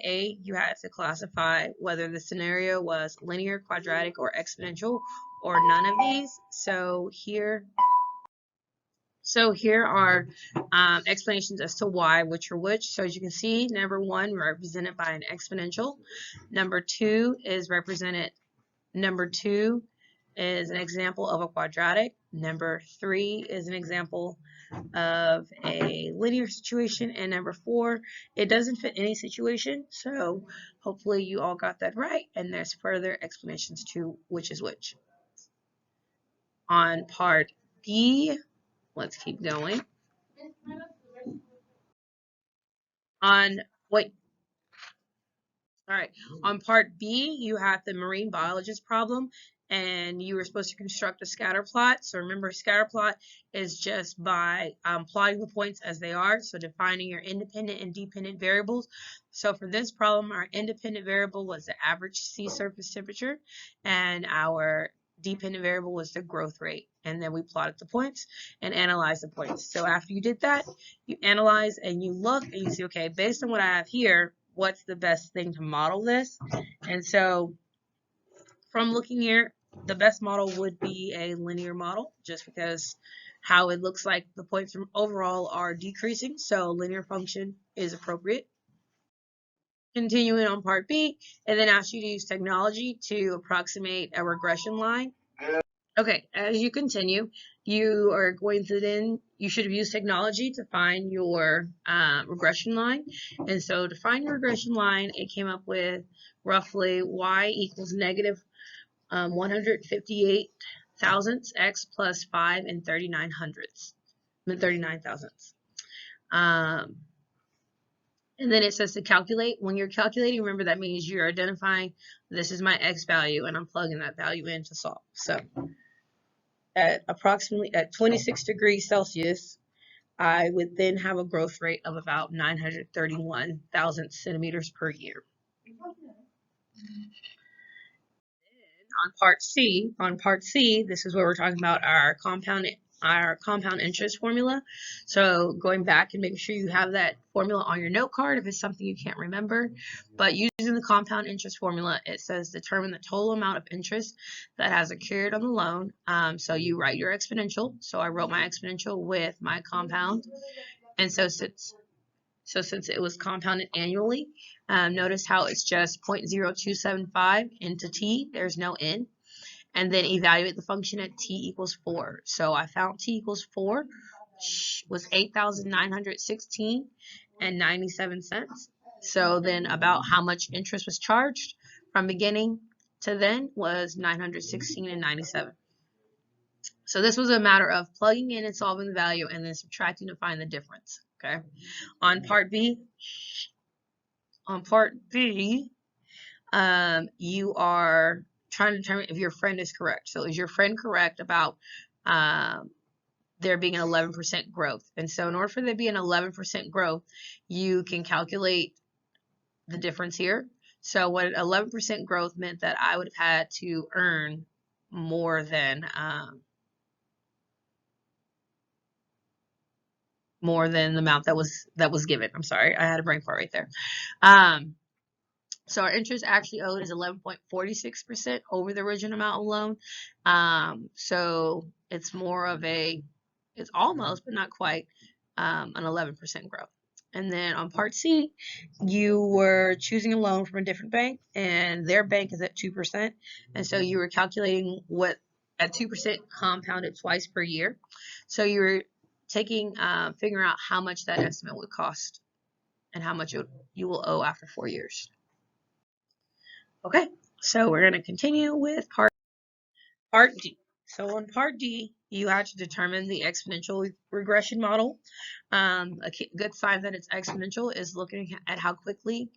A, you had to classify whether the scenario was linear, quadratic, or exponential, or none of these. So here are explanations as to why, which are which. So as you can see, number 1 represented by an exponential. Number 2 is represented. Number 2 is an example of a quadratic. Number 3 is an example of a linear situation, and number 4, it doesn't fit any situation. So hopefully you all got that right, and there's further explanations to which is which. On part B, let's keep going. On part B, you have the marine biologist problem, and you were supposed to construct a scatter plot. So remember, scatter plot is just by plotting the points as they are, so defining your independent and dependent variables. So for this problem, our independent variable was the average sea surface temperature, and our dependent variable was the growth rate. And then we plotted the points and analyzed the points. So after you did that, you analyze and you look and you see, okay, based on what I have here, what's the best thing to model this? And so from looking here, the best model would be a linear model, just because how it looks like the points from overall are decreasing, so linear function is appropriate. Continuing on part B, and then ask you to use technology to approximate a regression line. Okay, as you continue, you are going to then, you should have used technology to find your regression line. And so to find your regression line, it came up with roughly y equals negative 158 thousandths x plus 5 and 39 thousandths. And then it says to calculate. When you're calculating, remember that means you're identifying this is my x value and I'm plugging that value in to solve. So at approximately 26 degrees Celsius, I would then have a growth rate of about 931,000 centimeters per year. On part C, this is where we're talking about our compound interest formula. So going back and making sure you have that formula on your note card if it's something you can't remember. But using the compound interest formula, it says determine the total amount of interest that has accrued on the loan. So you write your exponential. So I wrote my exponential with my compound. And so since it was compounded annually, notice how it's just 0.0275 into t. There's no n. And then evaluate the function at t equals 4. So I found t equals 4, which was 8,916 and 97 cents. So then about how much interest was charged from beginning to then was 916 and 97. So this was a matter of plugging in and solving the value and then subtracting to find the difference. Okay. On part B, you are trying to determine if your friend is correct. So is your friend correct about there being an 11% growth? And so in order for there to be an 11% growth, you can calculate the difference here. So what 11% growth meant that I would have had to earn more than the amount that was given. I'm sorry, I had a brain fart right there. So our interest actually owed is 11.46% over the original amount of loan. So it's more of it's almost, but not quite, an 11% growth. And then on part C, you were choosing a loan from a different bank, and their bank is at 2%. And so you were calculating what at 2% compounded twice per year. So you were figuring out how much that estimate would cost and how much you will owe after 4 years. Okay, so we're going to continue with part D. So on part D, you had to determine the exponential regression model. A good sign that it's exponential is looking at how quickly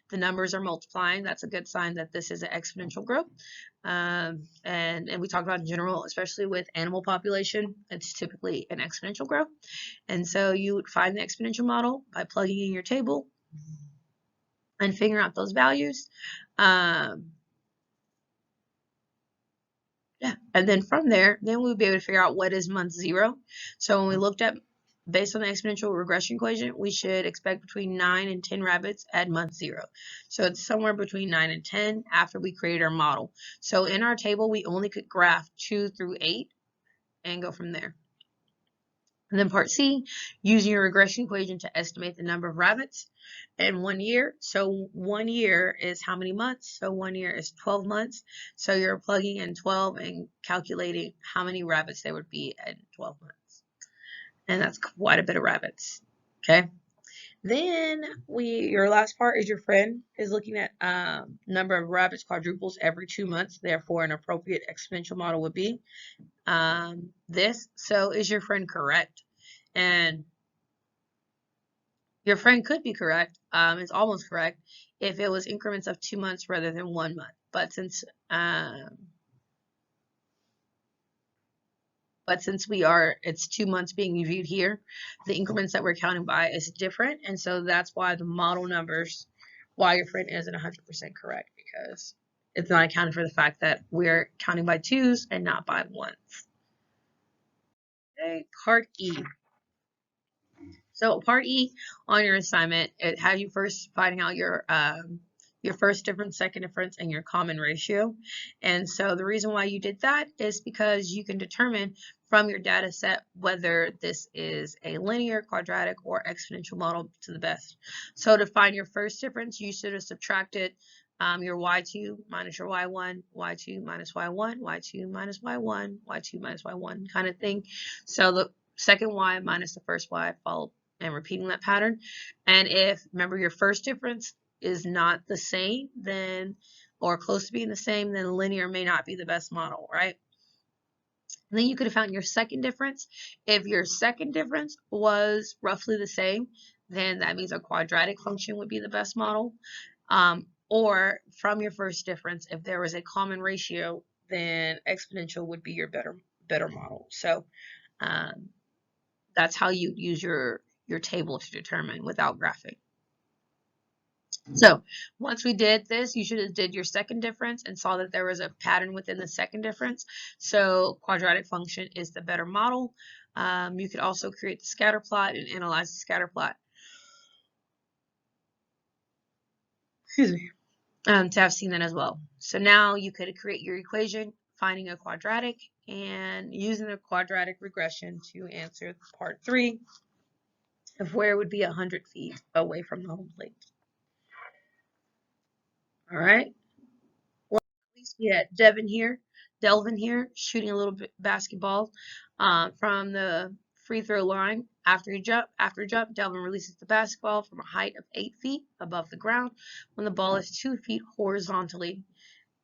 the numbers are multiplying. That's a good sign that this is an exponential growth. And we talked about in general, especially with animal population, it's typically an exponential growth. And so you would find the exponential model by plugging in your table and figuring out those values. Yeah, and then from there, then we'll be able to figure out what is month 0. So when we looked at based on the exponential regression equation, we should expect between 9 and 10 rabbits at month 0. So it's somewhere between 9 and 10 after we create our model. So in our table, we only could graph 2 through 8 and go from there. And then part C, using your regression equation to estimate the number of rabbits in 1 year. So 1 year is how many months? So 1 year is 12 months. So you're plugging in 12 and calculating how many rabbits there would be in 12 months. And that's quite a bit of rabbits. Okay. Then your last part is your friend is looking at number of rabbits quadruples every 2 months. Therefore, an appropriate exponential model would be this. So is your friend correct? And your friend could be correct. It's almost correct if it was increments of 2 months rather than 1 month. But since it's 2 months being reviewed here, the increments that we're counting by is different, and so that's why the model numbers, why your friend isn't 100% correct, because it's not accounting for the fact that we're counting by 2s and not by 1s. Okay, part E. So part E on your assignment, it had you first finding out your first difference, second difference, and your common ratio. And so the reason why you did that is because you can determine from your data set whether this is a linear, quadratic, or exponential model to the best. So to find your first difference, you should have subtracted your y2 minus your y1, y2 minus y1, y2 minus y1, y2 minus y1 kind of thing. So the second y minus the first y followed and repeating that pattern. And if, remember, your first difference is not the same, then, or close to being the same, then linear may not be the best model, right? And then you could have found your second difference. If your second difference was roughly the same, then that means a quadratic function would be the best model. Or from your first difference, if there was a common ratio, then exponential would be your better model. So that's how you use your table to determine without graphing. So once we did this, you should have did your second difference and saw that there was a pattern within the second difference. So quadratic function is the better model. You could also create the scatter plot and analyze the scatter plot. Excuse me. To have seen that as well. So now you could create your equation, finding a quadratic, and using the quadratic regression to answer part 3 of where it would be 100 feet away from the home plate. All right. Well, at least we had Delvin here, shooting a little bit basketball from the free throw line. After jump, Delvin releases the basketball from a height of 8 feet above the ground when the ball is 2 feet horizontally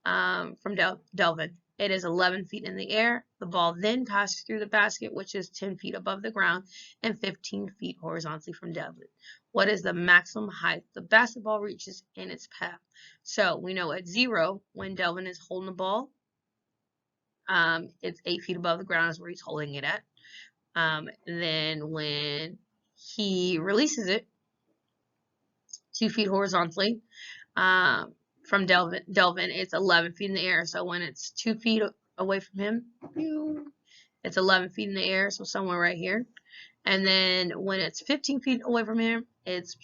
from Delvin. It is 11 feet in the air. The ball then passes through the basket, which is 10 feet above the ground and 15 feet horizontally from Delvin. What is the maximum height the basketball reaches in its path? So we know at 0, when Delvin is holding the ball, it's 8 feet above the ground is where he's holding it at. Then when he releases it, 2 feet horizontally, from Delvin, it's 11 feet in the air. So when it's 2 feet away from him, it's 11 feet in the air, so somewhere right here. And then when it's 15 feet away from him, it's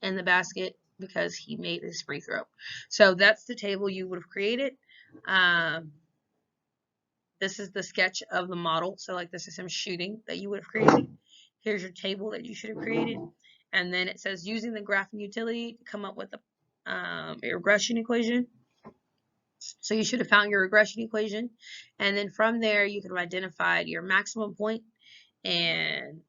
in the basket because he made his free throw. So that's the table you would have created. This is the sketch of the model. So like this is him shooting that you would have created. Here's your table that you should have created. And then it says using the graphing utility to come up with a regression equation. So you should have found your regression equation. And then from there, you could have identified your maximum point and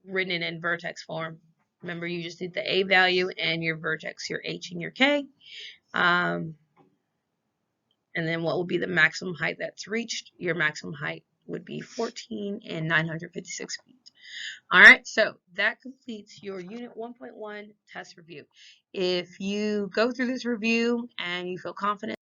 written it in vertex form. Remember, you just did the A value and your vertex, your H and your K. And then what will be the maximum height that's reached? Your maximum height would be 14 and 956 feet. All right, so that completes your Unit 1.1 test review. If you go through this review and you feel confident